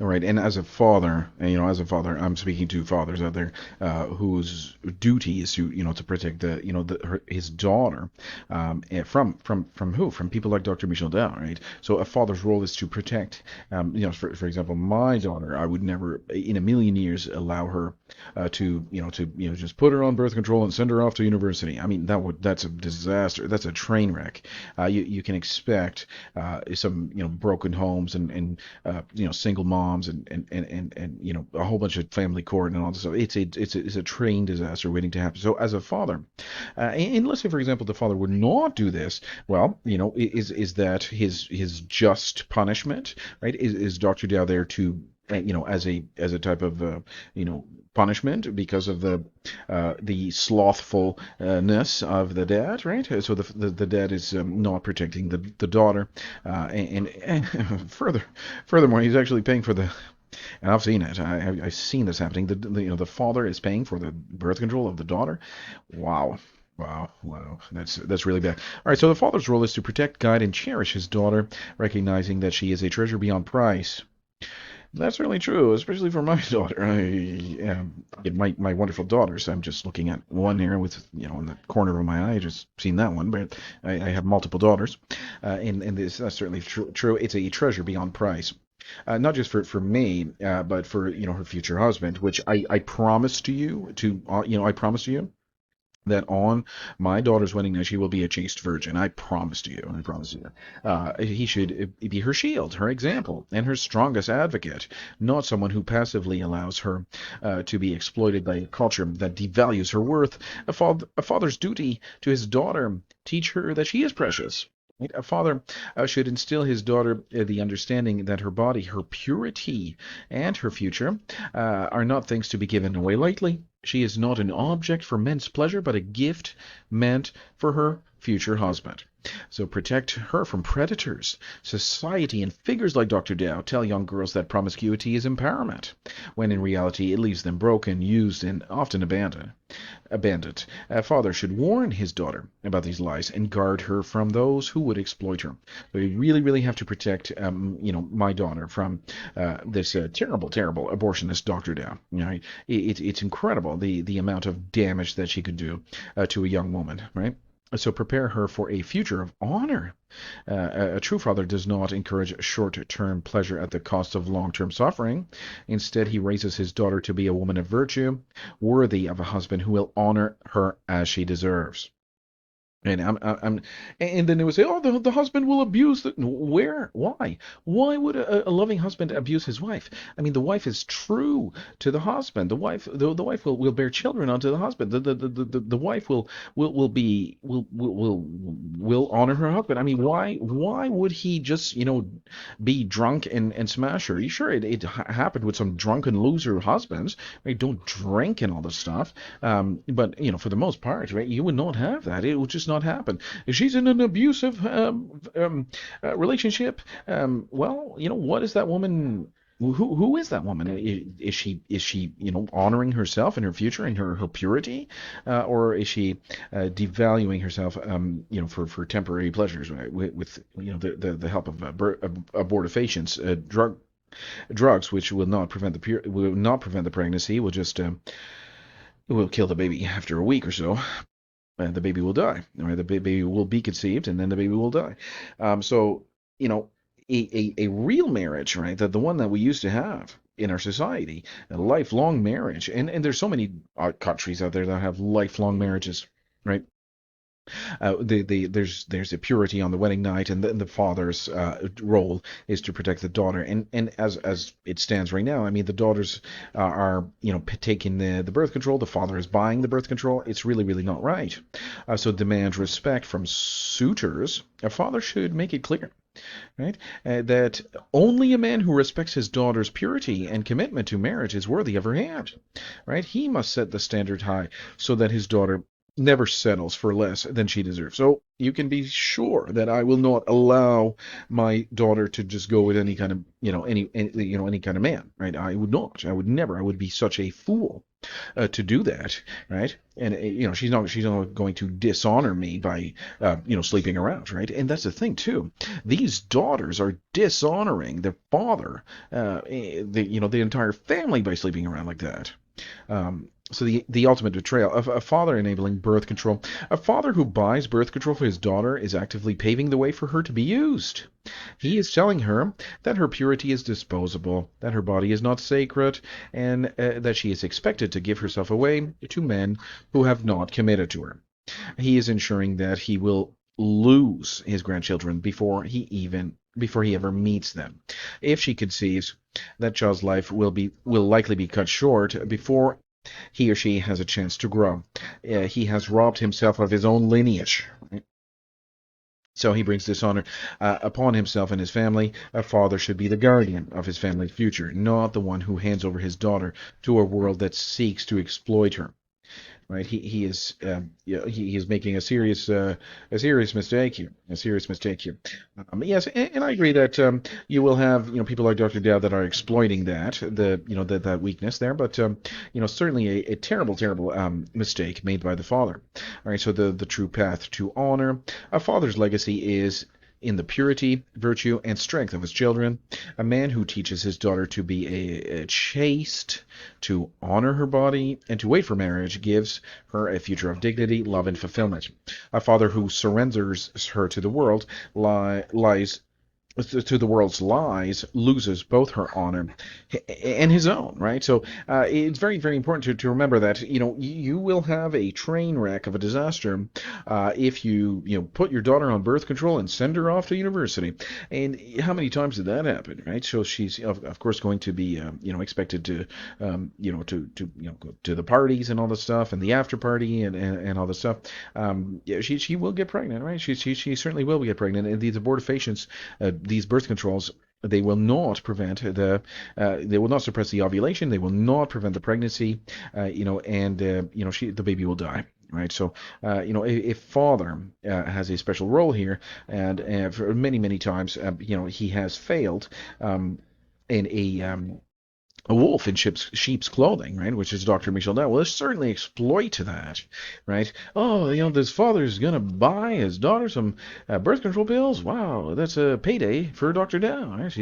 All right, and as a father, and, as a father, I'm speaking to fathers out there whose duty is to, to protect his daughter, from who? From people like Dr. Michelle Dow, right? So a father's role is to protect, for example, my daughter. I would never, in a million years, allow her to just put her on birth control and send her off to university. I mean, that's a disaster. That's a train wreck. You can expect some broken homes and single moms and a whole bunch of family court and all this stuff. It's a train disaster waiting to happen. So as a father, and let's say for example the father would not do this, well, is that his just punishment, right? Is Dr. Dow there to as a type of punishment because of the slothfulness of the dad, right? So the dad is not protecting the daughter, and furthermore, he's actually paying for the. And I've seen it. I've seen this happening. The father is paying for the birth control of the daughter. Wow. Wow, wow, that's really bad. All right, so the father's role is to protect, guide, and cherish his daughter, recognizing that she is a treasure beyond price. That's really true, especially for my daughter. My wonderful daughters. I'm just looking at one here with, in the corner of my eye. I just seen that one, but I have multiple daughters, and that's certainly true. It's a treasure beyond price. Not just for me, but for her future husband, which I promise to you I promise to you that on my daughter's wedding night she will be a chaste virgin. I promise to you. I promise to you. He should be her shield, her example, and her strongest advocate, not someone who passively allows her to be exploited by a culture that devalues her worth. A father's duty to his daughter teach her that she is precious. Right? A father should instill his daughter the understanding that her body, her purity, and her future are not things to be given away lightly. She is not an object for men's pleasure, but a gift meant for her future husband. So protect her from predators. Society and figures like Dr. Dow tell young girls that promiscuity is empowerment, when in reality it leaves them broken, used, and often abandoned. A father should warn his daughter about these lies and guard her from those who would exploit her. So we really, really have to protect, my daughter from this terrible, terrible abortionist Dr. Dow. It's incredible the amount of damage that she could do to a young woman, right? So prepare her for a future of honor. A true father does not encourage short-term pleasure at the cost of long-term suffering. Instead, he raises his daughter to be a woman of virtue, worthy of a husband who will honor her as she deserves. And then they would say, "Oh, the husband will abuse the." Where? Why? Why would a loving husband abuse his wife? I mean, the wife is true to the husband. The wife will bear children unto the husband. The wife will be will honor her husband. I mean, why would he just be drunk and smash her? Sure, it happened with some drunken loser husbands. Right? Don't drink and all this stuff. But for the most part, right, you would not have that. It would just not happen. If she's in an abusive relationship, well, what is that woman? Who is that woman? Is she honoring herself and her future and her purity, or is she devaluing herself for temporary pleasures, right? With the help of abortifacients, drugs which will not prevent the pregnancy, will just will kill the baby after a week or so. And the baby will die. Right? The baby will be conceived, and then the baby will die. So a real marriage, right? The one that we used to have in our society, a lifelong marriage, and there's so many countries out there that have lifelong marriages, right? There's a purity on the wedding night, and the father's role is to protect the daughter. And as it stands right now, I mean, the daughters are taking the birth control. The father is buying the birth control. It's really, really not right. So demand respect from suitors. A father should make it clear, right, that only a man who respects his daughter's purity and commitment to marriage is worthy of her hand. Right? He must set the standard high so that his daughter never settles for less than she deserves. So you can be sure that I will not allow my daughter to just go with any kind of any kind of man, right? I would not. I would never. I would be such a fool. to do that, right? And she's not going to dishonor me by sleeping around, right? And that's the thing too. These daughters are dishonoring their father, the entire family by sleeping around like that. So the ultimate betrayal of a father enabling birth control. A father who buys birth control for his daughter is actively paving the way for her to be used. He is telling her that her purity is disposable, that her body is not sacred, and that she is expected to give herself away to men who have not committed to her. He is ensuring that he will lose his grandchildren before he ever meets them. If she conceives, that child's life will likely be cut short before he or she has a chance to grow. He has robbed himself of his own lineage. So he brings dishonor upon himself and his family. A father should be the guardian of his family's future, not the one who hands over his daughter to a world that seeks to exploit her. Right? He is making a serious mistake here. A serious mistake here. Yes, and I agree that you will have people like Dr. Dow that are exploiting that weakness there, but certainly a terrible mistake made by the father. All right, so the true path to honor. A father's legacy is in the purity, virtue, and strength of his children. A man who teaches his daughter to be a chaste, to honor her body, and to wait for marriage gives her a future of dignity, love, and fulfillment. A father who surrenders her to the world lies to the world's lies loses both her honor and his own, right? So it's very, very important to remember that you will have a train wreck of a disaster if you put your daughter on birth control and send her off to university. And how many times did that happen, right? So she's of course going to be expected to go to the parties and all the stuff and the after party and all the stuff. Yeah, she will get pregnant, right? She certainly will get pregnant, and these abortifacients. These birth controls, they will not they will not suppress the ovulation, they will not prevent the pregnancy, the baby will die. Right, so if father has a special role here, and for many times, he has failed in a wolf in sheep's clothing, right? Which is Dr. Michelle Dow. Well, let's certainly exploit that, right? Oh, this father's gonna buy his daughter some birth control pills. Wow, that's a payday for Dr. Dow. Right?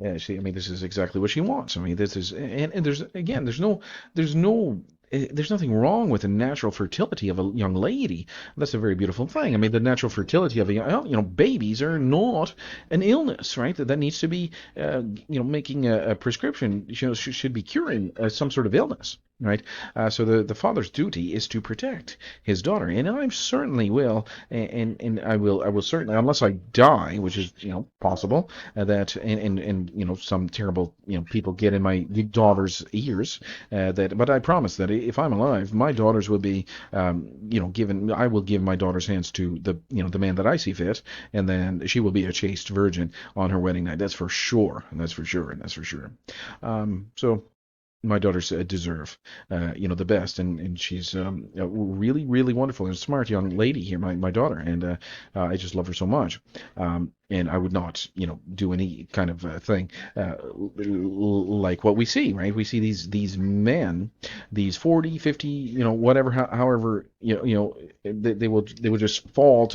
I mean, this is exactly what she wants. I mean, this is, and there's nothing wrong with the natural fertility of a young lady. That's a very beautiful thing. I mean, the natural fertility of babies are not an illness, right? That needs to be, making a prescription, should be curing some sort of illness, right? So the father's duty is to protect his daughter, and I certainly will, and I will certainly, unless I die, which is possible, that and some terrible people get in my daughter's ears, but I promise that if I'm alive, my daughters will be given. I will give my daughter's hands to the man that I see fit, and then she will be a chaste virgin on her wedding night. That's for sure, and that's for sure, and that's for sure. So my daughters deserve, the best, and she's a really, really wonderful and smart young lady here, my daughter, and I just love her so much. And I would not, do any kind of thing like what we see, right? We see these men, these 40, 50, whatever, however, they will just fall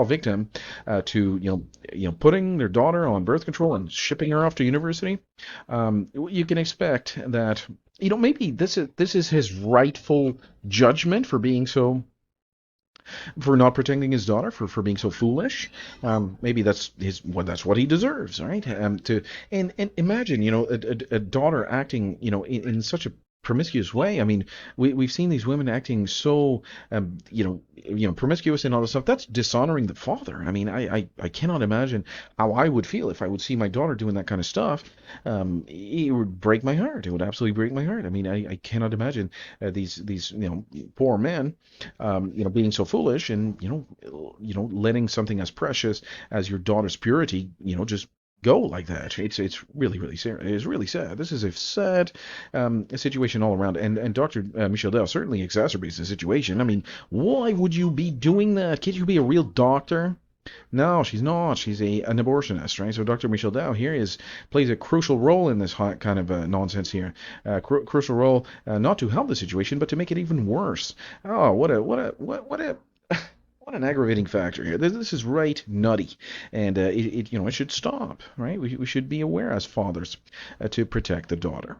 victim to putting their daughter on birth control and shipping her off to university. You can expect that maybe this is his rightful judgment for not protecting his daughter, for being so foolish. Maybe that's what he deserves, right? And imagine, a daughter acting, in such a promiscuous way. I mean, we've seen these women acting so, promiscuous and all this stuff. That's dishonoring the father. I mean, I cannot imagine how I would feel if I would see my daughter doing that kind of stuff. It would break my heart. It would absolutely break my heart. I mean, I cannot imagine these poor men, being so foolish and letting something as precious as your daughter's purity, just go like that. It's really, really sad. It's really sad. This is a sad situation all around, and Dr. Michelle Dow certainly exacerbates the situation. I mean, why would you be doing that? Can't you be a real doctor? No, she's not. She's an abortionist, right? So Dr. Michelle Dow here plays a crucial role in this kind of nonsense here. Crucial role not to help the situation, but to make it even worse. Oh, what an aggravating factor here. This is right nutty, and it should stop, right? We should be aware as fathers to protect the daughter.